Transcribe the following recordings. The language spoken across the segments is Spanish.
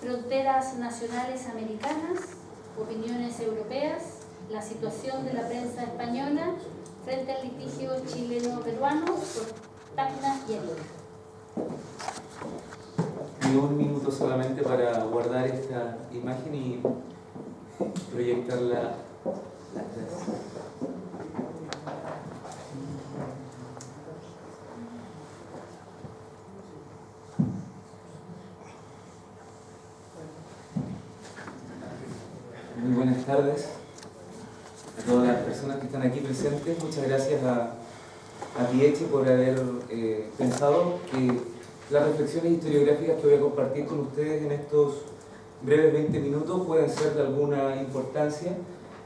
fronteras nacionales americanas, opiniones europeas, la situación de la prensa española frente al litigio chileno-peruano por Tacna y Arica. Un minuto solamente para guardar esta imagen y proyectarla atrás. Muy buenas tardes a todas las personas que están aquí presentes. Muchas gracias a Pieche por haber pensado que las reflexiones historiográficas que voy a compartir con ustedes en estos breves 20 minutos pueden ser de alguna importancia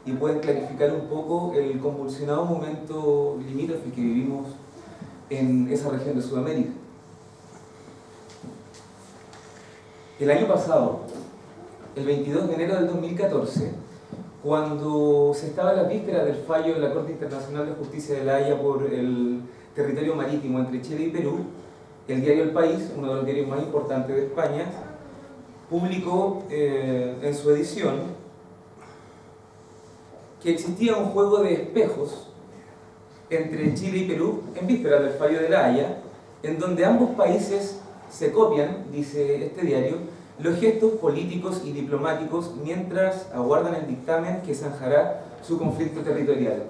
y pueden clarificar un poco el convulsionado momento limítrofe que vivimos en esa región de Sudamérica. El año pasado, el 22 de enero del 2014, cuando se estaba a las vísperas del fallo de la Corte Internacional de Justicia de La Haya por el territorio marítimo entre Chile y Perú, el diario El País, uno de los diarios más importantes de España, publicó en su edición que existía un juego de espejos entre Chile y Perú en vísperas del fallo de La Haya, en donde ambos países se copian, dice este diario, los gestos políticos y diplomáticos mientras aguardan el dictamen que zanjará su conflicto territorial.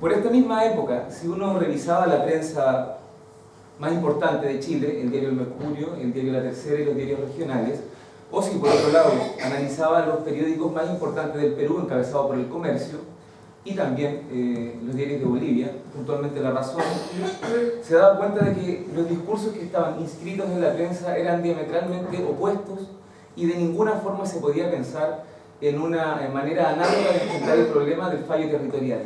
Por esta misma época, si uno revisaba la prensa más importante de Chile, el diario El Mercurio, el diario La Tercera y los diarios regionales, o si por otro lado analizaba los periódicos más importantes del Perú, encabezados por El Comercio, y también los diarios de Bolivia, puntualmente La Razón, se daba cuenta de que los discursos que estaban inscritos en la prensa eran diametralmente opuestos y de ninguna forma se podía pensar en una manera análoga de enfrentar el problema del fallo territorial.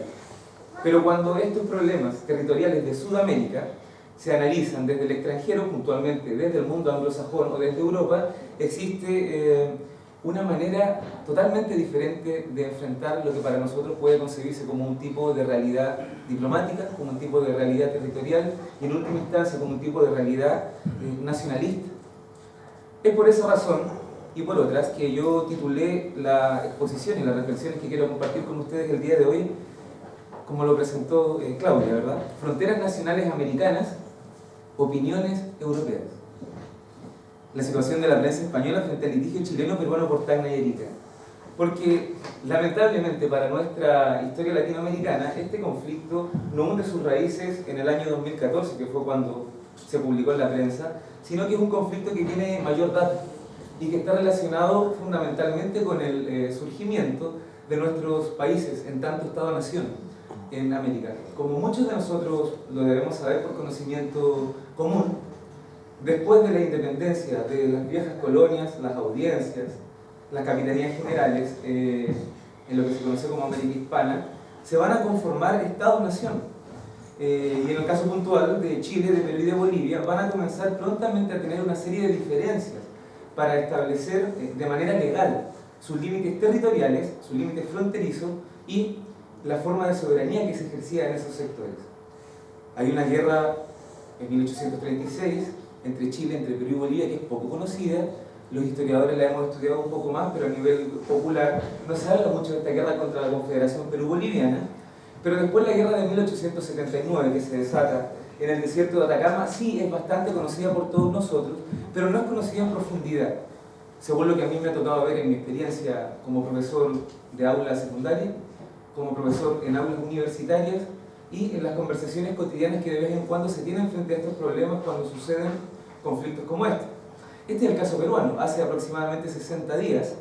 Pero cuando estos problemas territoriales de Sudamérica se analizan desde el extranjero, puntualmente desde el mundo anglosajón o desde Europa, existe una manera totalmente diferente de enfrentar lo que para nosotros puede concebirse como un tipo de realidad diplomática, como un tipo de realidad territorial y en última instancia como un tipo de realidad nacionalista. Es por esa razón y por otras que yo titulé la exposición y las reflexiones que quiero compartir con ustedes el día de hoy, como lo presentó Claudia, ¿verdad? Fronteras nacionales americanas, opiniones europeas. La situación de la prensa española frente al litigio chileno-peruano por Tacna y Arica. Porque, lamentablemente, para nuestra historia latinoamericana, este conflicto no hunde sus raíces en el año 2014, que fue cuando se publicó en la prensa, sino que es un conflicto que tiene mayor data y que está relacionado fundamentalmente con el surgimiento de nuestros países en tanto Estado-nación en América. Como muchos de nosotros lo debemos saber por conocimiento común, después de la independencia de las viejas colonias, las audiencias, las capitanías generales, en lo que se conoce como América Hispana, se van a conformar Estados-nación. Y en el caso puntual de Chile, de Perú y de Bolivia, van a comenzar prontamente a tener una serie de diferencias para establecer de manera legal sus límites territoriales, sus límites fronterizos y la forma de soberanía que se ejercía en esos sectores. Hay una guerra en 1836 entre Chile, entre Perú y Bolivia, que es poco conocida. Los historiadores la hemos estudiado un poco más, pero a nivel popular no se habla mucho de esta guerra contra la Confederación Perú-Boliviana. Pero después la guerra de 1879, que se desata en el desierto de Atacama, sí es bastante conocida por todos nosotros, pero no es conocida en profundidad. Según lo que a mí me ha tocado ver en mi experiencia como profesor de aula secundaria, como profesor en aulas universitarias y en las conversaciones cotidianas que de vez en cuando se tienen frente a estos problemas cuando suceden conflictos como este. Este es el caso peruano. Hace aproximadamente 60 días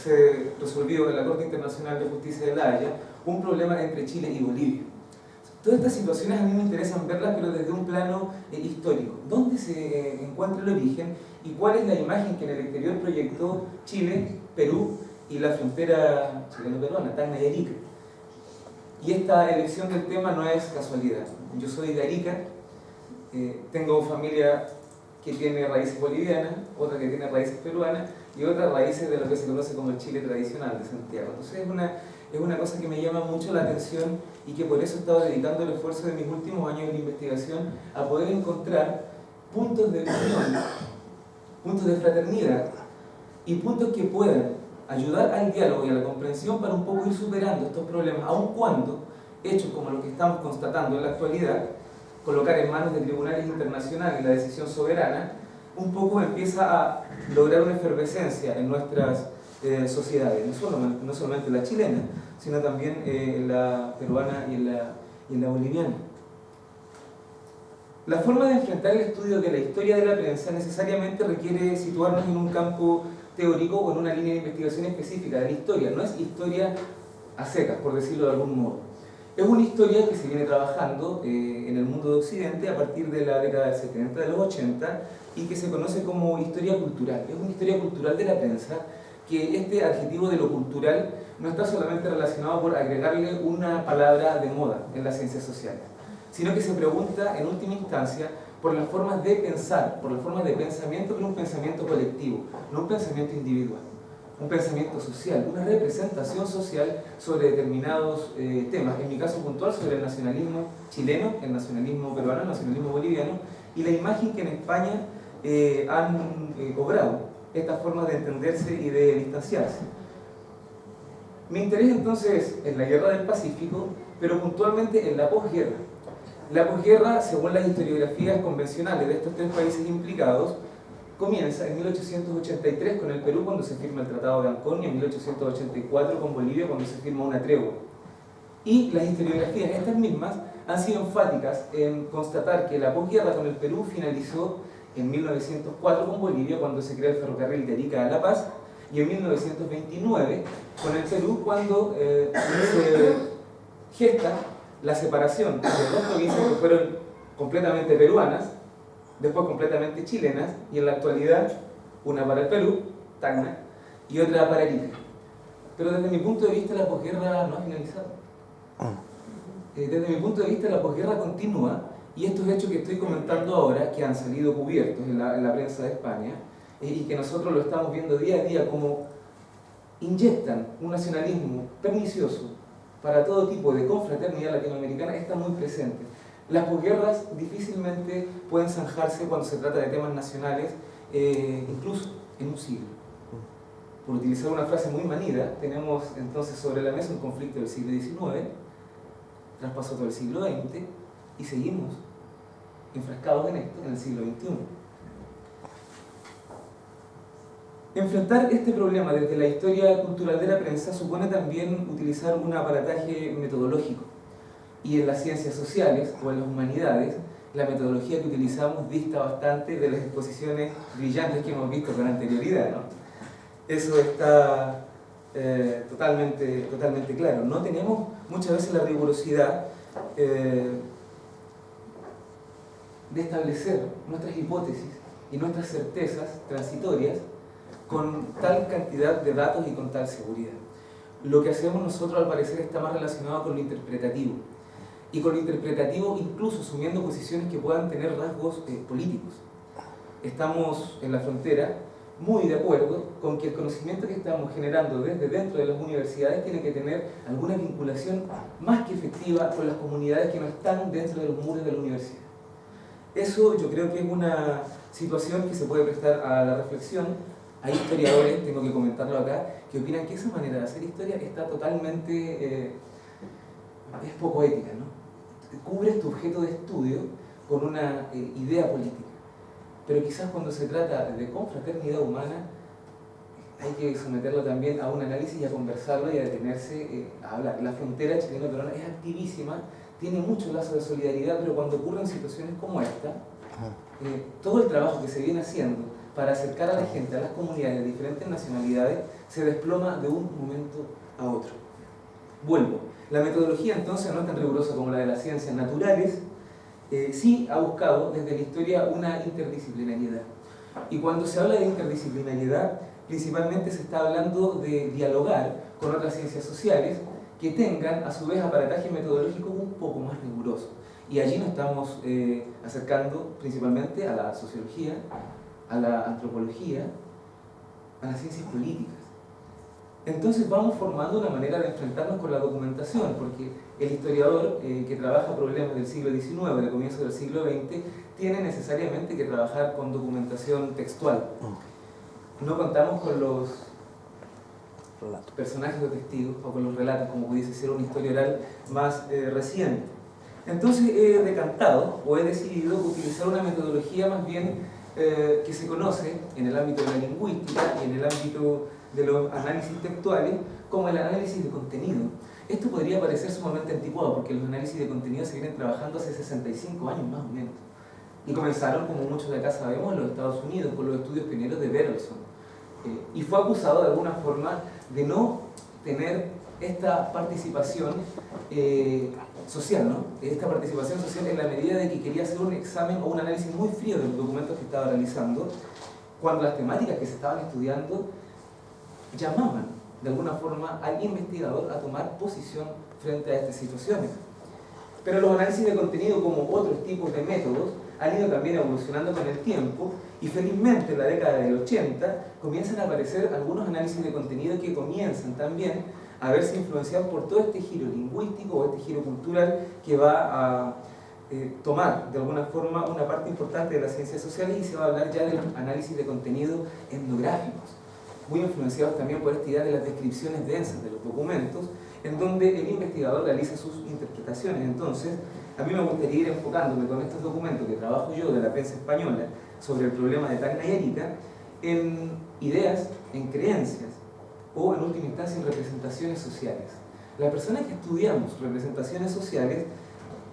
se resolvió en la Corte Internacional de Justicia de La Haya un problema entre Chile y Bolivia. Todas estas situaciones a mí me interesan verlas, pero desde un plano histórico. ¿Dónde se encuentra el origen y cuál es la imagen que en el exterior proyectó Chile, Perú y la frontera chileno-peruana, Tacna y Arica? Y esta elección del tema no es casualidad. Yo soy de Arica, tengo familia que tiene raíces bolivianas, otra que tiene raíces peruanas y otras raíces de lo que se conoce como el Chile tradicional de Santiago. Entonces es una cosa que me llama mucho la atención y que por eso he estado dedicando el esfuerzo de mis últimos años de investigación a poder encontrar puntos de opinión puntos de fraternidad y puntos que puedan ayudar al diálogo y a la comprensión para un poco ir superando estos problemas, aun cuando hechos como los que estamos constatando en la actualidad, colocar en manos de tribunales internacionales la decisión soberana, un poco empieza a lograr una efervescencia en nuestras sociedades, no solamente la chilena, sino también la peruana y la boliviana. La forma de enfrentar el estudio de la historia de la prensa necesariamente requiere situarnos en un campo teórico o en una línea de investigación específica de la historia. No es historia a secas, por decirlo de algún modo. Es una historia que se viene trabajando en el mundo de Occidente a partir de la década del 70, de los 80, y que se conoce como historia cultural. Es una historia cultural de la prensa, que este adjetivo de lo cultural no está solamente relacionado por agregarle una palabra de moda en las ciencias sociales, sino que se pregunta en última instancia por las formas de pensar, por las formas de pensamiento, pero un pensamiento colectivo, no un pensamiento individual, un pensamiento social, una representación social sobre determinados temas, en mi caso puntual sobre el nacionalismo chileno, el nacionalismo peruano, el nacionalismo boliviano, y la imagen que en España han cobrado estas formas de entenderse y de distanciarse. Mi interés entonces es la guerra del Pacífico, pero puntualmente en la posguerra. La posguerra, según las historiografías convencionales de estos tres países implicados, comienza en 1883 con el Perú cuando se firma el Tratado de Ancón y en 1884 con Bolivia cuando se firma una tregua. Y las historiografías, estas mismas, han sido enfáticas en constatar que la posguerra con el Perú finalizó en 1904 con Bolivia cuando se crea el ferrocarril de Arica a La Paz y en 1929 con el Perú cuando se gesta la separación de dos provincias que fueron completamente peruanas, después completamente chilenas, y en la actualidad una para el Perú, Tacna, y otra para Arica. Pero desde mi punto de vista la posguerra no ha finalizado. Desde mi punto de vista la posguerra continúa, y estos hechos que estoy comentando ahora, que han salido cubiertos en la prensa de España, y que nosotros lo estamos viendo día a día como inyectan un nacionalismo pernicioso para todo tipo de confraternidad latinoamericana, están muy presentes. Las posguerras difícilmente pueden zanjarse cuando se trata de temas nacionales, incluso en un siglo. Por utilizar una frase muy manida, tenemos entonces sobre la mesa un conflicto del siglo XIX, traspasó todo el siglo XX, y seguimos enfrascados en esto en el siglo XXI. Enfrentar este problema desde la historia cultural de la prensa supone también utilizar un aparataje metodológico. Y en las ciencias sociales o en las humanidades, la metodología que utilizamos dista bastante de las exposiciones brillantes que hemos visto con anterioridad, ¿no? Eso está totalmente claro. No tenemos muchas veces la rigurosidad de establecer nuestras hipótesis y nuestras certezas transitorias con tal cantidad de datos y con tal seguridad. Lo que hacemos nosotros al parecer está más relacionado con lo interpretativo, y con lo interpretativo incluso asumiendo posiciones que puedan tener rasgos políticos. Estamos en la frontera muy de acuerdo con que el conocimiento que estamos generando desde dentro de las universidades tiene que tener alguna vinculación más que efectiva con las comunidades que no están dentro de los muros de la universidad. Eso yo creo que es una situación que se puede prestar a la reflexión. Hay historiadores, tengo que comentarlo acá, que opinan que esa manera de hacer historia está totalmente, es poco ética, ¿no? Cubres tu objeto de estudio con una idea política. Pero quizás cuando se trata de confraternidad humana, hay que someterlo también a un análisis y a conversarlo y a detenerse a hablar. La frontera chileno-peruana es activísima, tiene mucho lazo de solidaridad, pero cuando ocurren situaciones como esta, todo el trabajo que se viene haciendo para acercar a la gente, a las comunidades de diferentes nacionalidades, se desploma de un momento a otro. Vuelvo. La metodología entonces no es tan rigurosa como la de las ciencias naturales, sí ha buscado desde la historia una interdisciplinariedad. Y cuando se habla de interdisciplinariedad, principalmente se está hablando de dialogar con otras ciencias sociales que tengan a su vez aparataje metodológico un poco más riguroso. Y allí nos estamos acercando principalmente a la sociología, a la antropología, a las ciencias políticas. Entonces vamos formando una manera de enfrentarnos con la documentación, porque el historiador que trabaja problemas del siglo XIX, del comienzo del siglo XX, tiene necesariamente que trabajar con documentación textual. No contamos con los personajes o testigos o con los relatos, como pudiese ser una historia oral más reciente. Entonces he decantado o he decidido utilizar una metodología más bien que se conoce en el ámbito de la lingüística y en el ámbito de los análisis textuales como el análisis de contenido. Esto podría parecer sumamente anticuado porque los análisis de contenido se vienen trabajando hace 65 años más o menos. Y comenzaron, como muchos de acá sabemos, en los Estados Unidos con los estudios pioneros de Berelson. Y fue acusado de alguna forma de no tener esta participación social, ¿no? Esta participación social en la medida de que quería hacer un examen o un análisis muy frío de los documentos que estaba realizando, cuando las temáticas que se estaban estudiando llamaban de alguna forma al investigador a tomar posición frente a estas situaciones. Pero los análisis de contenido, como otros tipos de métodos, han ido también evolucionando con el tiempo y felizmente en la década del 80 comienzan a aparecer algunos análisis de contenido que comienzan también a verse influenciados por todo este giro lingüístico o este giro cultural que va a tomar de alguna forma una parte importante de las ciencias sociales y se va a hablar ya de los análisis de contenido etnográficos, muy influenciados también por esta idea de las descripciones densas de los documentos, en donde el investigador realiza sus interpretaciones. Entonces, a mí me gustaría ir enfocándome con estos documentos que trabajo yo de la prensa española sobre el problema de Tacna y Arica en ideas, en creencias o en última instancia en representaciones sociales. Las personas que estudiamos representaciones sociales,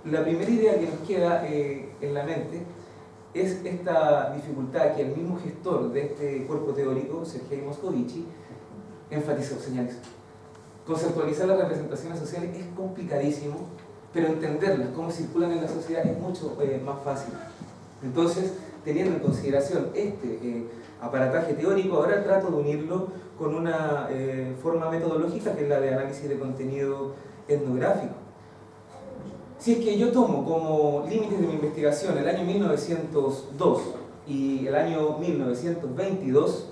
la primera idea que nos queda en la mente es esta dificultad que el mismo gestor de este cuerpo teórico, Sergei Moscovici, enfatizó, señales. Conceptualizar las representaciones sociales es complicadísimo, pero entenderlas, cómo circulan en la sociedad, es mucho más fácil. Entonces, teniendo en consideración este aparataje teórico, ahora trato de unirlo con una forma metodológica que es la de análisis de contenido etnográfico. Si es que yo tomo como límites de mi investigación el año 1902 y el año 1922,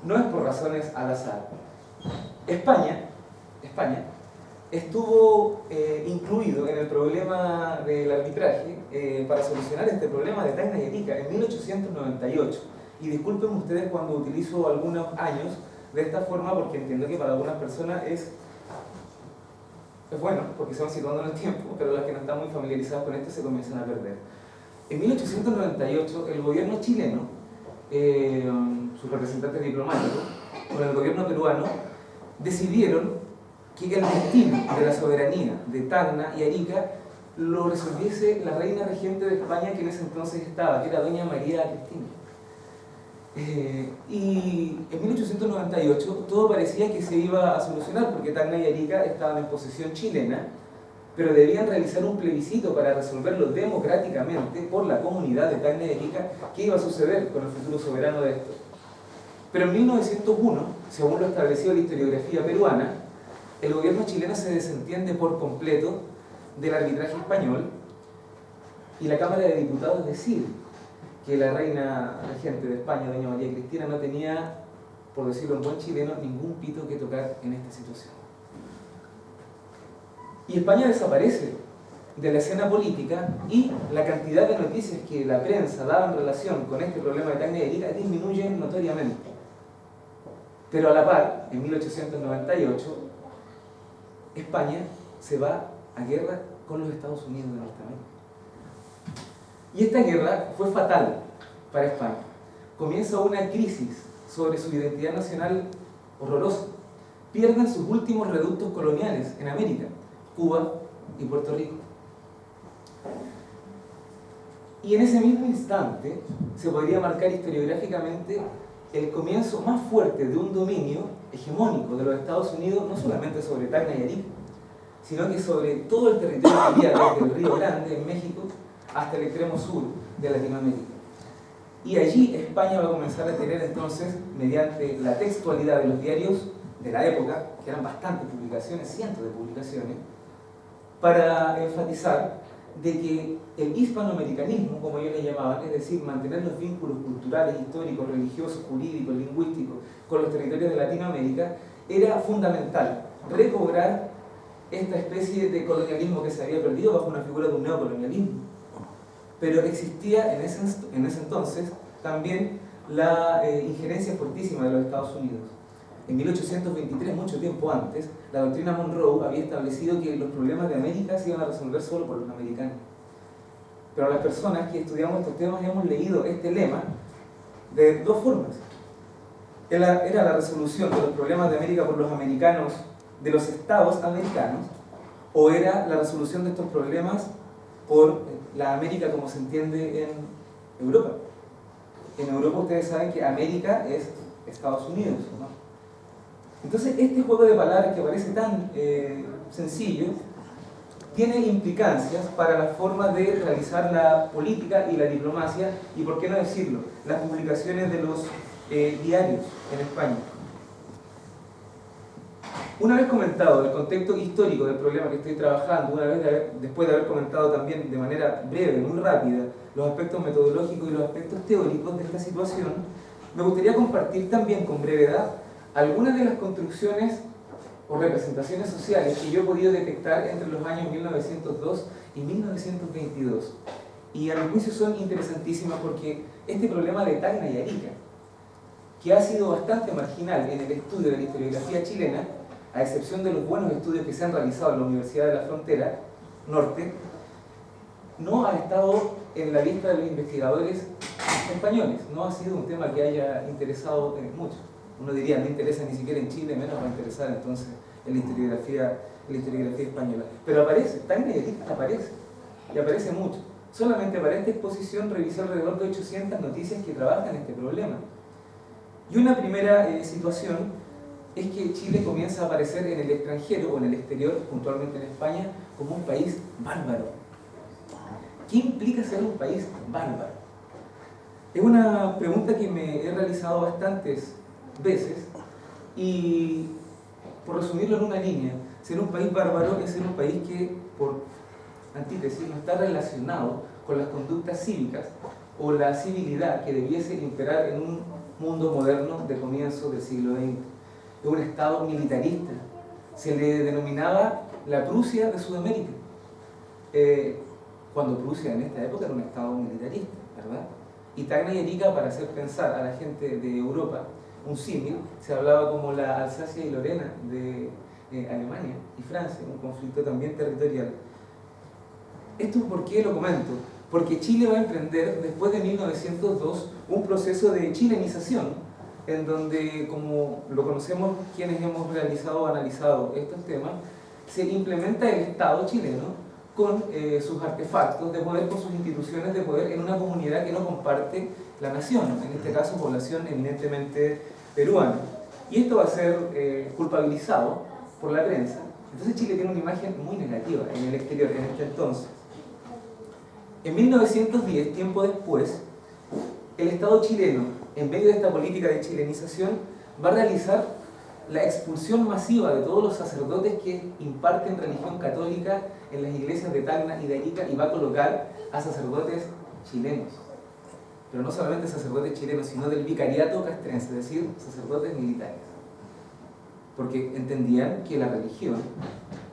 no es por razones al azar. España estuvo incluido en el problema del arbitraje para solucionar este problema de Tacna y Arica en 1898. Y disculpen ustedes cuando utilizo algunos años de esta forma porque entiendo que para algunas personas es bueno, porque se van situando en el tiempo, pero las que no están muy familiarizadas con esto se comienzan a perder. En 1898 el gobierno chileno, sus representantes diplomáticos, con el gobierno peruano, decidieron que el destino de la soberanía de Tacna y Arica lo resolviese la reina regente de España que en ese entonces estaba, que era doña María Cristina. Y en 1898 todo parecía que se iba a solucionar porque Tacna y Arica estaban en posesión chilena, pero debían realizar un plebiscito para resolverlo democráticamente por la comunidad de Tacna y Arica qué iba a suceder con el futuro soberano de estos. Pero en 1901, según lo establecido en la historiografía peruana, el gobierno chileno se desentiende por completo del arbitraje español y la Cámara de Diputados decide que la reina regente de España, doña María Cristina, no tenía, por decirlo en buen chileno, ningún pito que tocar en esta situación. Y España desaparece de la escena política y la cantidad de noticias que la prensa daba en relación con este problema de Tacna y Arica disminuye notoriamente. Pero a la par, en 1898, España se va a guerra con los Estados Unidos de Norteamérica. Y esta guerra fue fatal para España. Comienza una crisis sobre su identidad nacional horrorosa. Pierden sus últimos reductos coloniales en América, Cuba y Puerto Rico. Y en ese mismo instante se podría marcar historiográficamente el comienzo más fuerte de un dominio hegemónico de los Estados Unidos, no solamente sobre Tacna y Arica, sino que sobre todo el territorio que había desde el Río Grande, en México, hasta el extremo sur de Latinoamérica. Y allí España va a comenzar a tener entonces, mediante la textualidad de los diarios de la época, que eran bastantes publicaciones, cientos de publicaciones, para enfatizar de que el hispanoamericanismo, como ellos le llamaban, es decir, mantener los vínculos culturales, históricos, religiosos, jurídicos, lingüísticos con los territorios de Latinoamérica, era fundamental recobrar esta especie de colonialismo que se había perdido bajo una figura de un neocolonialismo. pero existía en ese entonces también la injerencia fortísima de los Estados Unidos. En 1823, mucho tiempo antes, la doctrina Monroe había establecido que los problemas de América se iban a resolver solo por los americanos. Pero las personas que estudiamos estos temas hemos leído este lema de dos formas. Era la resolución de los problemas de América por los americanos, de los estados americanos, o era la resolución de estos problemas por la América como se entiende en Europa. En Europa ustedes saben que América es Estados Unidos, ¿no? Entonces este juego de palabras que parece tan sencillo tiene implicancias para la forma de realizar la política y la diplomacia y, por qué no decirlo, las publicaciones de los diarios en España. Una vez comentado el contexto histórico del problema que estoy trabajando, después de haber comentado también de manera breve, muy rápida, los aspectos metodológicos y los aspectos teóricos de esta situación, me gustaría compartir también con brevedad algunas de las construcciones o representaciones sociales que yo he podido detectar entre los años 1902 y 1922. Y a mi juicio son interesantísimas porque este problema de Tacna y Arica, que ha sido bastante marginal en el estudio de la historiografía chilena, a excepción de los buenos estudios que se han realizado en la Universidad de la Frontera Norte, no ha estado en la lista de los investigadores españoles. No ha sido un tema que haya interesado mucho. Uno diría, no interesa ni siquiera en Chile, menos va a interesar entonces en la historiografía española. Pero aparece, Tacna y Arica aparece, y aparece mucho. Solamente para esta exposición revisé alrededor de 800 noticias que trabajan este problema. Y una primera situación es que Chile comienza a aparecer en el extranjero o en el exterior, puntualmente en España, como un país bárbaro. ¿Qué implica ser un país bárbaro? Es una pregunta que me he realizado bastantes veces y, por resumirlo en una línea, ser un país bárbaro es ser un país que, por antítesis, no está relacionado con las conductas cívicas o la civilidad que debiese imperar en un mundo moderno de comienzo del siglo XX. Es un estado militarista. Se le denominaba la Prusia de Sudamérica, cuando Prusia en esta época era un estado militarista, ¿verdad? Y Tacna y Arica, para hacer pensar a la gente de Europa un símil, se hablaba como la Alsacia y Lorena de Alemania y Francia, un conflicto también territorial. ¿Esto por qué lo comento? Porque Chile va a emprender, después de 1902, un proceso de chilenización, en donde, como lo conocemos quienes hemos realizado o analizado estos temas, se implementa el Estado chileno con sus artefactos de poder, con sus instituciones de poder en una comunidad que no comparte la nación, en este caso población eminentemente peruana. Y esto va a ser culpabilizado por la prensa. Entonces Chile tiene una imagen muy negativa en el exterior en este entonces. En 1910, tiempo después, el Estado chileno, en medio de esta política de chilenización, va a realizar la expulsión masiva de todos los sacerdotes que imparten religión católica en las iglesias de Tacna y de Arica y va a colocar a sacerdotes chilenos. Pero no solamente sacerdotes chilenos, sino del vicariato castrense, es decir, sacerdotes militares. Porque entendían que la religión,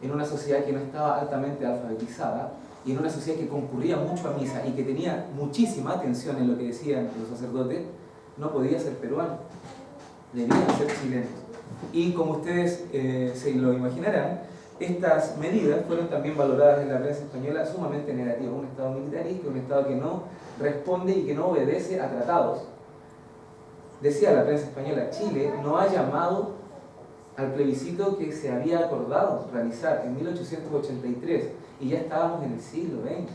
en una sociedad que no estaba altamente alfabetizada, y en una sociedad que concurría mucho a misa y que tenía muchísima atención en lo que decían los sacerdotes, no podía ser peruano, debían ser chilenos. Y como ustedes se lo imaginarán, estas medidas fueron también valoradas en la prensa española sumamente negativas. Un Estado militarista, un Estado que no responde y que no obedece a tratados. Decía la prensa española, Chile no ha llamado al plebiscito que se había acordado realizar en 1883 y ya estábamos en el siglo XX.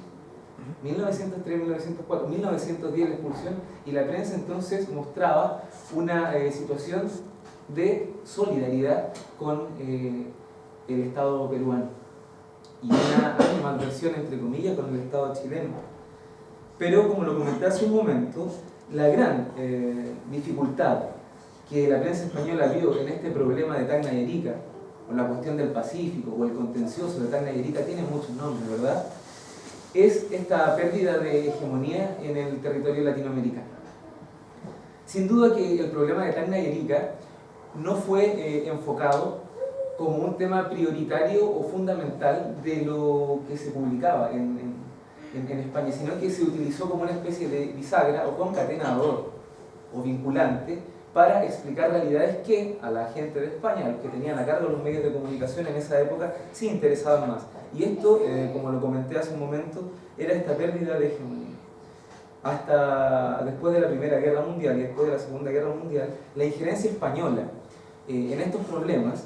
1903, 1904, 1910 la expulsión, y la prensa entonces mostraba una situación de solidaridad con el Estado peruano y una animadversión, entre comillas, con el Estado chileno. Pero, como lo comenté hace un momento, la gran dificultad que la prensa española vio en este problema de Tacna y Arica, o la cuestión del Pacífico, o el contencioso de Tacna y Arica, tiene muchos nombres, ¿verdad?, es esta pérdida de hegemonía en el territorio latinoamericano. Sin duda que el problema de Tacna y Arica no fue enfocado como un tema prioritario o fundamental de lo que se publicaba en en España, sino que se utilizó como una especie de bisagra o concatenador o vinculante para explicar realidades que a la gente de España, a los que tenían a cargo los medios de comunicación en esa época, sí interesaban más. Y esto, como lo comenté hace un momento, era esta pérdida de hegemonía. Hasta después de la Primera Guerra Mundial y después de la Segunda Guerra Mundial, la injerencia española en estos problemas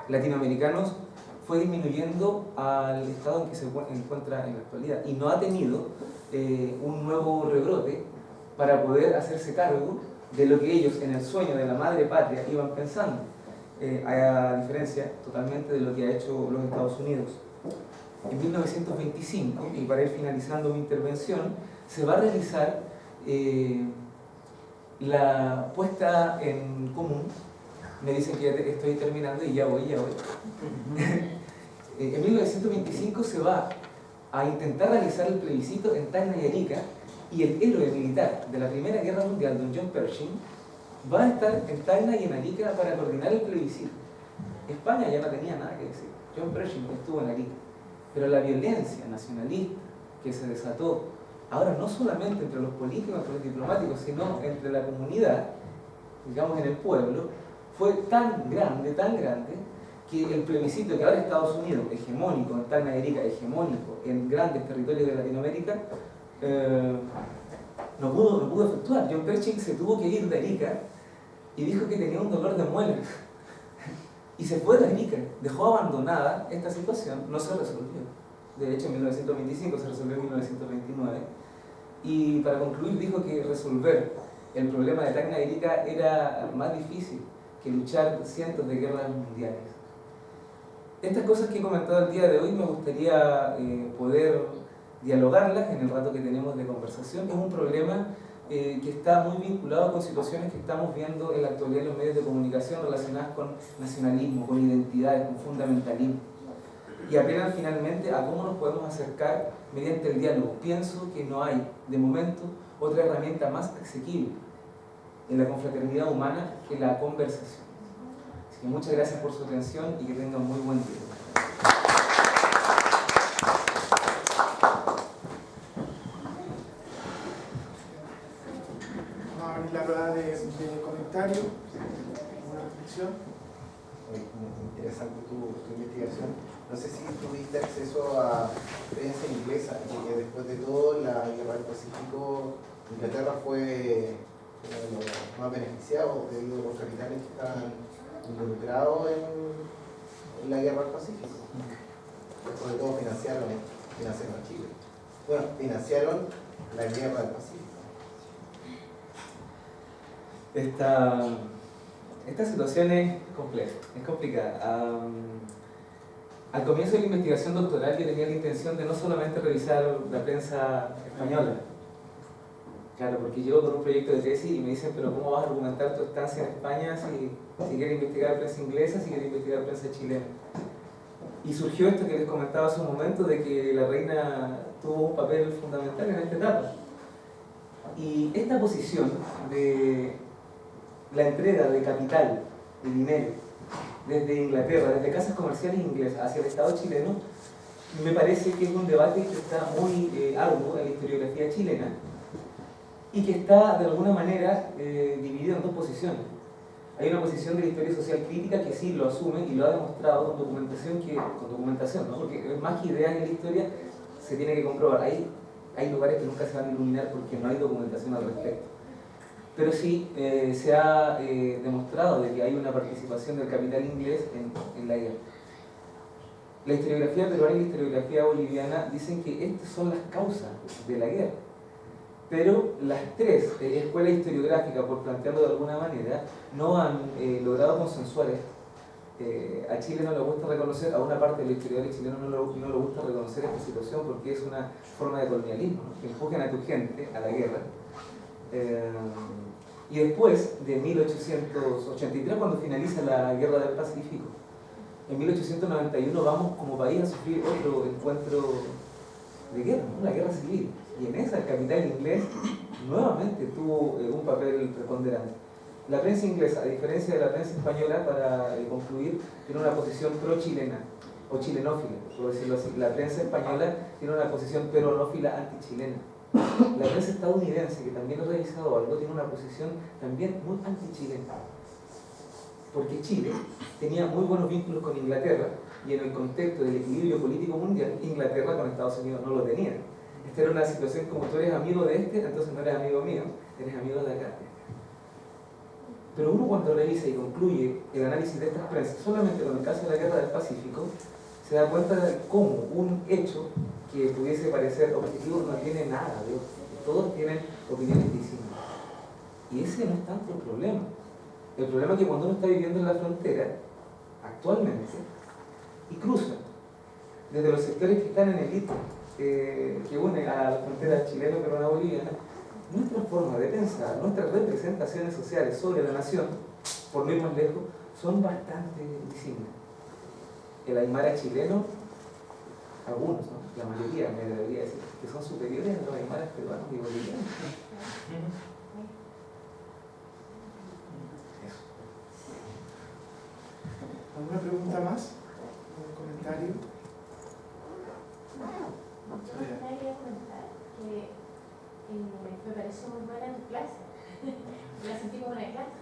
latinoamericanos fue disminuyendo al estado en que se encuentra en la actualidad y no ha tenido un nuevo rebrote para poder hacerse cargo de lo que ellos en el sueño de la madre patria iban pensando, a diferencia totalmente de lo que ha hecho los Estados Unidos. En 1925, y para ir finalizando mi intervención, se va a realizar la puesta en común. Me dicen que ya estoy terminando y ya voy. En 1925 se va a intentar realizar el plebiscito en Tacna y Arica, y el héroe militar de la Primera Guerra Mundial, don John Pershing, va a estar en Tacna y en Arica para coordinar el plebiscito. España ya no tenía nada que decir. John Pershing estuvo en Arica. Pero la violencia nacionalista que se desató, ahora no solamente entre los políticos, entre los diplomáticos, sino entre la comunidad, digamos en el pueblo, fue tan grande, que el plebiscito que ahora Estados Unidos, hegemónico en Tacna y Arica, hegemónico en grandes territorios de Latinoamérica, no pudo efectuar. John Pershing se tuvo que ir de Arica y dijo que tenía un dolor de muelas. Y se fue de Arica, dejó abandonada esta situación, no se resolvió. De hecho, en 1925 se resolvió en 1929. Y para concluir, dijo que resolver el problema de Tacna y Arica era más difícil que luchar cientos de guerras mundiales. Estas cosas que he comentado el día de hoy me gustaría poder dialogarlas en el rato que tenemos de conversación. Es un problema que está muy vinculado con situaciones que estamos viendo en la actualidad en los medios de comunicación relacionadas con nacionalismo, con identidades, con fundamentalismo. Y apelan finalmente a cómo nos podemos acercar mediante el diálogo. Pienso que no hay, de momento, otra herramienta más asequible en la confraternidad humana que la conversación. Así que muchas gracias por su atención y que tengan muy buen día. La rueda de comentario, una reflexión. Muy interesante tu investigación. No sé si tuviste acceso a prensa inglesa, que después de todo la guerra del Pacífico, Inglaterra fue uno de los más beneficiados debido a los capitales que estaban involucrados en la guerra del Pacífico. Sobre todo financiaron a Chile. Bueno, financiaron la guerra del Pacífico. Esta situación es compleja, es complicada. Al comienzo de la investigación doctoral yo tenía la intención de no solamente revisar la prensa española, claro, porque llego con un proyecto de tesis y me dicen, pero ¿cómo vas a argumentar tu estancia en España si quieres investigar prensa inglesa, si quieres investigar prensa chilena? Y surgió esto que les comentaba hace un momento, de que la reina tuvo un papel fundamental en esta etapa. Y esta posición de la entrega de capital, de dinero, desde Inglaterra, desde casas comerciales inglesas hacia el Estado chileno, me parece que es un debate que está muy arduo en la historiografía chilena y que está de alguna manera dividido en dos posiciones. Hay una posición de la historia social crítica que sí lo asume y lo ha demostrado con documentación, ¿no? Porque más que ideas en la historia se tiene que comprobar. Hay lugares que nunca se van a iluminar porque no hay documentación al respecto. Pero sí se ha demostrado de que hay una participación del capital inglés en la guerra. La historiografía peruana y la historiografía boliviana dicen que estas son las causas de la guerra. Pero las tres escuelas historiográficas, por plantearlo de alguna manera, no han logrado consensuar esto. A Chile no le gusta reconocer, a una parte de los historiadores chilenos no le gusta reconocer esta situación porque es una forma de colonialismo, ¿no? Que empujen a tu gente a la guerra. Y después de 1883, cuando finaliza la Guerra del Pacífico, en 1891 vamos como país a sufrir otro encuentro de guerra, ¿no? La guerra civil. Y en esa el capital inglés nuevamente tuvo un papel preponderante. La prensa inglesa, a diferencia de la prensa española, para concluir, tiene una posición pro-chilena. o chilenófila, por decirlo así. La prensa española tiene una posición peronófila antichilena. La prensa estadounidense, que también he revisado algo, tiene una posición también muy antichilena. Porque Chile tenía muy buenos vínculos con Inglaterra y en el contexto del equilibrio político mundial, Inglaterra con Estados Unidos no lo tenía. Esta era una situación como tú eres amigo de este, entonces no eres amigo mío, eres amigo de acá. Pero uno cuando revisa y concluye el análisis de estas prensas, solamente con el caso de la Guerra del Pacífico, se da cuenta de cómo un hecho que pudiese parecer objetivo no tiene nada de otro. Todos tienen opiniones distintas. Y ese no es tanto el problema. El problema es que cuando uno está viviendo en la frontera, actualmente, y cruza desde los sectores que están en el hito que une a la frontera chileno-peruana-boliviana, nuestra forma de pensar, nuestras representaciones sociales sobre la nación, por no ir más lejos, son bastante disímiles. El aymara chileno, algunos, ¿no? La mayoría, me debería decir, que son superiores a los aymaras peruanos y bolivianos. ¿Alguna pregunta más? ¿Un comentario? Yo quería comentar que me pareció muy buena tu clase. La sentí como una clase.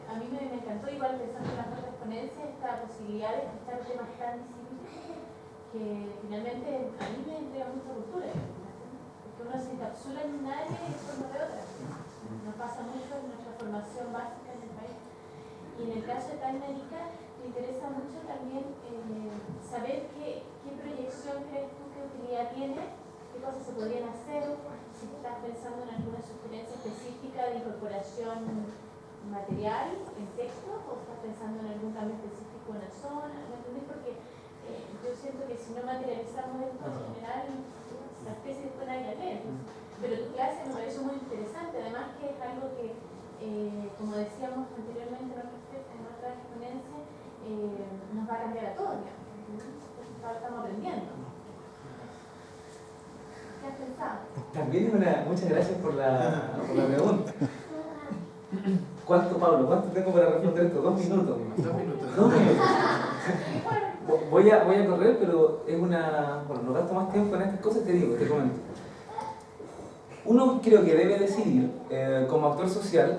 A mí me encantó, igual pensando en las otras ponencias, esta posibilidad de escuchar temas tan disímiles que finalmente a mí me entrega mucha cultura. Porque uno se encapsula en un área y forma de otra. Nos pasa mucho en nuestra formación básica en el país. Y en el caso de Tanganyika, me interesa mucho también saber qué proyección crees tú, qué utilidad tiene, qué cosas se podrían hacer, si estás pensando en alguna sugerencia específica de incorporación material en texto, o estás pensando en algún cambio específico en la zona, ¿me entendés? Porque yo siento que si no materializamos esto en general, la especie después nadie la lee. Pero tu clase me pareció muy interesante, además que es algo que, como decíamos anteriormente en otras ponencias, nos va a cambiar a todos, digamos. Estamos aprendiendo. ¿Qué has pensado? También muchas gracias por la pregunta. ¿Cuánto, Pablo? ¿Cuánto tengo para responder esto? 2 minutos. 2 minutos. 2 minutos. Voy a correr, pero es una... Bueno, no gasto más tiempo en estas cosas, te comento. Uno creo que debe decidir, como actor social,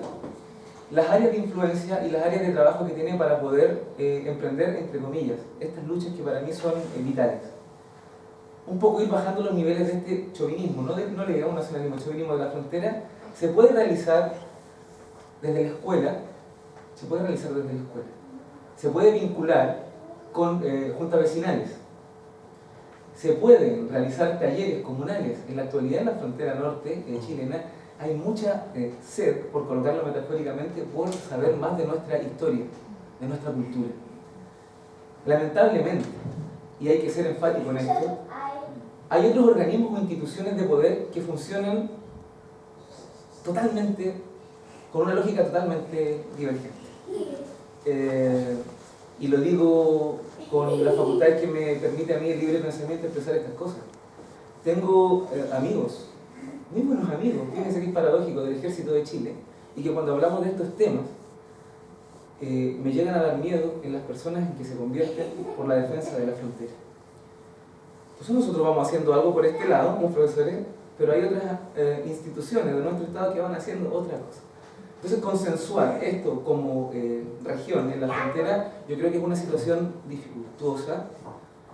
las áreas de influencia y las áreas de trabajo que tiene para poder emprender, entre comillas, estas luchas que para mí son vitales. Un poco ir bajando los niveles de este chauvinismo, no le digamos nacionalismo, chauvinismo de la frontera, se puede realizar desde la escuela, se puede vincular con juntas vecinales, se pueden realizar talleres comunales. En la actualidad en la frontera norte chilena hay mucha sed, por colocarlo metafóricamente, por saber más de nuestra historia, de nuestra cultura. Lamentablemente, y hay que ser enfático en esto, hay otros organismos o instituciones de poder que funcionan totalmente, con una lógica totalmente divergente. Y lo digo con las facultades que me permite a mí el libre pensamiento expresar estas cosas. Tengo amigos, muy buenos amigos, fíjense que es paradójico, del Ejército de Chile, y que cuando hablamos de estos temas, me llegan a dar miedo en las personas en que se convierten por la defensa de la frontera. Entonces nosotros vamos haciendo algo por este lado, como profesores, pero hay otras instituciones de nuestro Estado que van haciendo otra cosa. Entonces consensuar esto como región en la frontera, yo creo que es una situación dificultosa,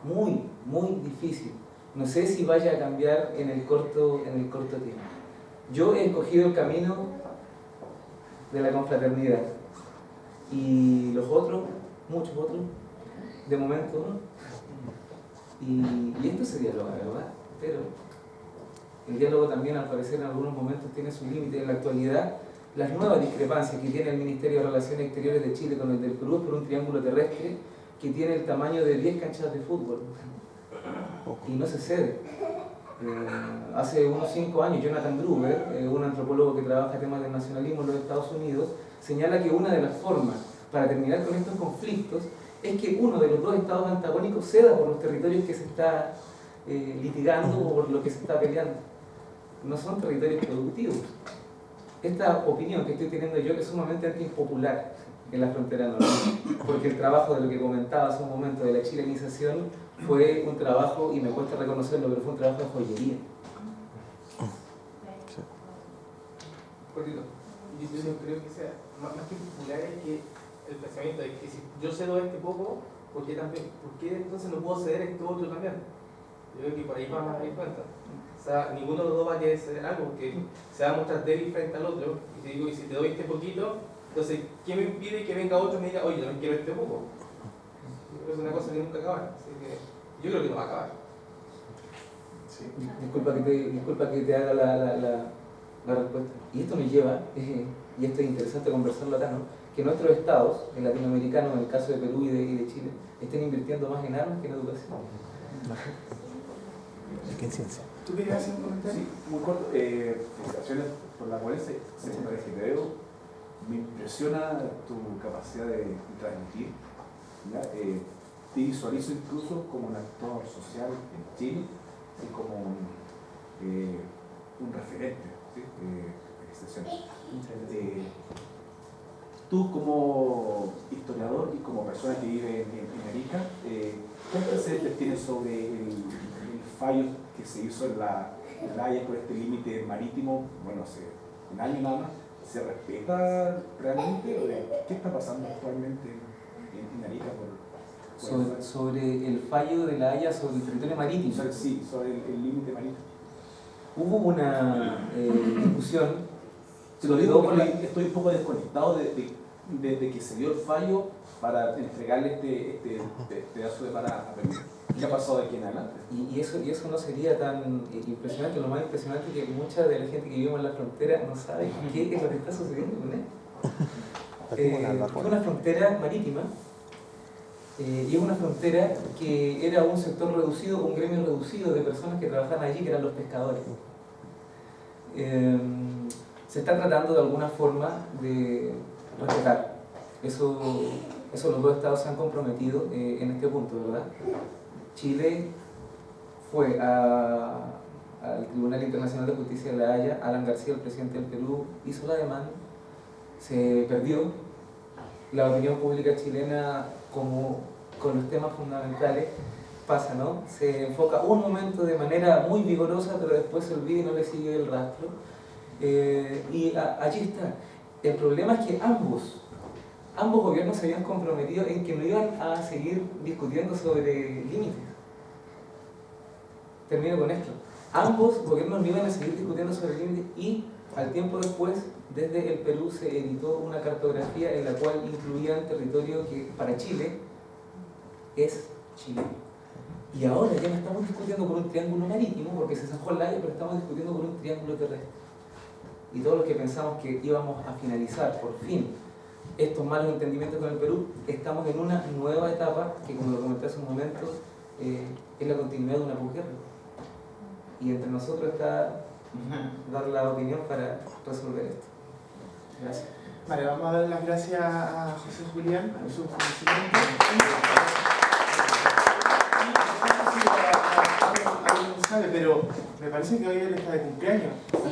muy, muy difícil. No sé si vaya a cambiar en el corto tiempo. Yo he escogido el camino de la confraternidad y los otros, muchos otros, de momento no. Y esto se dialoga, ¿verdad? Pero el diálogo también, al parecer, en algunos momentos tiene su límite. En la actualidad, las nuevas discrepancias que tiene el Ministerio de Relaciones Exteriores de Chile con el del Perú es por un triángulo terrestre que tiene el tamaño de 10 canchas de fútbol. Y no se cede. Hace unos 5 años, Jonathan Gruber, un antropólogo que trabaja temas del nacionalismo en los Estados Unidos, señala que una de las formas para terminar con estos conflictos es que uno de los dos estados antagónicos ceda por los territorios que se está litigando o por lo que se está peleando. No son territorios productivos. esta opinión que estoy teniendo yo es sumamente antipopular en la frontera norte, porque el trabajo de lo que comentaba hace un momento de la chilenización fue un trabajo, y me cuesta reconocerlo, pero fue un trabajo de joyería. Cortito. Yo no creo que sea más que popular, es que el pensamiento es que si yo cedo este poco, ¿por qué entonces no puedo ceder este otro también? Yo creo que por ahí va a dar cuenta. O sea, ninguno de los dos va a querer ceder algo, porque se va a mostrar débil frente al otro. Y te digo, y si te doy este poquito, entonces, ¿qué me impide que venga otro y me diga, oye, yo también quiero este poco? Yo creo que es una cosa que nunca acaba. Así que yo creo que no va a acabar. Sí. Disculpa que te haga la respuesta. Y esto me lleva, y esto es interesante conversarlo acá, ¿no? Que nuestros estados, en latinoamericanos, en el caso de Perú y de Chile, estén invirtiendo más en armas que en educación. ¿Qué en ciencia? ¿Tú querías hacer un comentario? Sí, muy corto. Felicitaciones por la cual se veo. Me impresiona tu capacidad de transmitir. ¿Ya? Te visualizo incluso como un actor social en Chile, así como un referente. ¿Sí? Felicitaciones. Tú como historiador y como persona que vive en Arica, ¿qué antecedentes tienes sobre el fallo que se hizo en la Haya por este límite marítimo? Bueno, hace un año nada más. ¿Se respeta realmente? ¿Qué está pasando actualmente en Arica Sobre el fallo de la Haya sobre el territorio marítimo? Sí, sobre el límite marítimo. Hubo una discusión. Te lo digo porque estoy un poco desconectado de que se dio el fallo para entregarle este pedazo de mar a Perú. ¿Qué ha pasado de aquí en adelante? Y eso no sería tan impresionante. Lo más impresionante es que mucha de la gente que vivimos en la frontera no sabe qué es lo que está sucediendo con él. Es una frontera marítima, y es una frontera que era un sector reducido, un gremio reducido de personas que trabajaban allí, que eran los pescadores. Se está tratando de alguna forma de respetar. Eso los dos estados se han comprometido en este punto, ¿verdad? Chile fue al Tribunal Internacional de Justicia de La Haya. Alan García, el presidente del Perú, hizo la demanda, se perdió. La opinión pública chilena, como con los temas fundamentales, pasa, ¿no? Se enfoca un momento de manera muy vigorosa, pero después se olvida y no le sigue el rastro. Allí está. El problema es que ambos gobiernos se habían comprometido en que no iban a seguir discutiendo sobre límites. Termino con esto. Ambos gobiernos no iban a seguir discutiendo sobre límites, y al tiempo después, desde el Perú se editó una cartografía en la cual incluían territorio que para Chile es chileno. Y ahora ya no estamos discutiendo por un triángulo marítimo, porque se zanjó la Haya, pero estamos discutiendo por un triángulo terrestre. Y todos los que pensamos que íbamos a finalizar por fin estos malos entendimientos con el Perú, estamos en una nueva etapa que, como lo comenté hace un momento, es la continuidad de una posguerra. Y entre nosotros está dar la opinión para resolver esto. Gracias. Vale, vamos a dar las gracias a José Julián por su conocimiento. No sé si alguien sabe, pero me parece que hoy él está de cumpleaños.